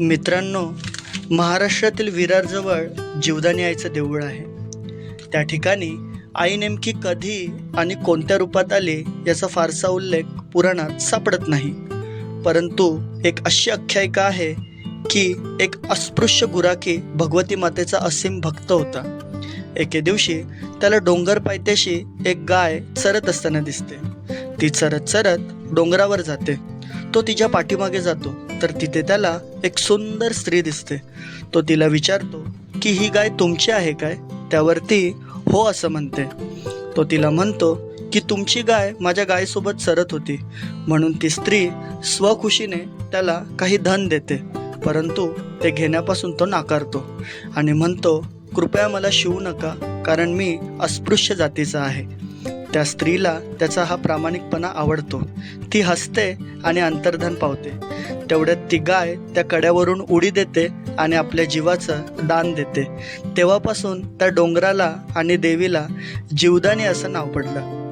मित्रांनो, महाराष्ट्रातील विरारजवळ जीवदानी आईचं देऊळ आहे. त्या ठिकाणी आई नेमकी कधी आणि कोणत्या रूपात आली याचा फारसा उल्लेख पुराणात सापडत नाही. परंतु एक अशी आख्यायिका आहे की एक अस्पृश्य गुराखी भगवती मातेचा असीम भक्त होता. एके दिवशी त्याला डोंगर पायथ्याशी एक गाय चरत असताना दिसते. ती चरत चरत डोंगरावर जाते. तो तिच्या पाठीमागे जातो तर तिथे त्याला एक सुंदर स्त्री दिसते. तो तिला विचारतो की ही गाय तुमची आहे काय? त्यावर ती हो असं म्हणते. तो तिला म्हणतो की तुमची गाय माझ्या गायीसोबत चरत होती. म्हणून ती स्त्री स्वखुशीने त्याला काही धन देते. परंतु ते घेण्यापासून तो नाकारतो आणि म्हणतो, कृपया मला शिवू नका, कारण मी अस्पृश्य जातीचा आहे. त्या स्त्रीला त्याचा हा प्रामाणिकपणा आवडतो. ती हसते आणि अंतर्धान पावते. तेवढ्यात ती गाय त्या कड्यावरून उडी देते आणि आपल्या जीवाचं दान देते. तेव्हापासून त्या डोंगराला आणि देवीला जीवदानी असं नाव पडलं.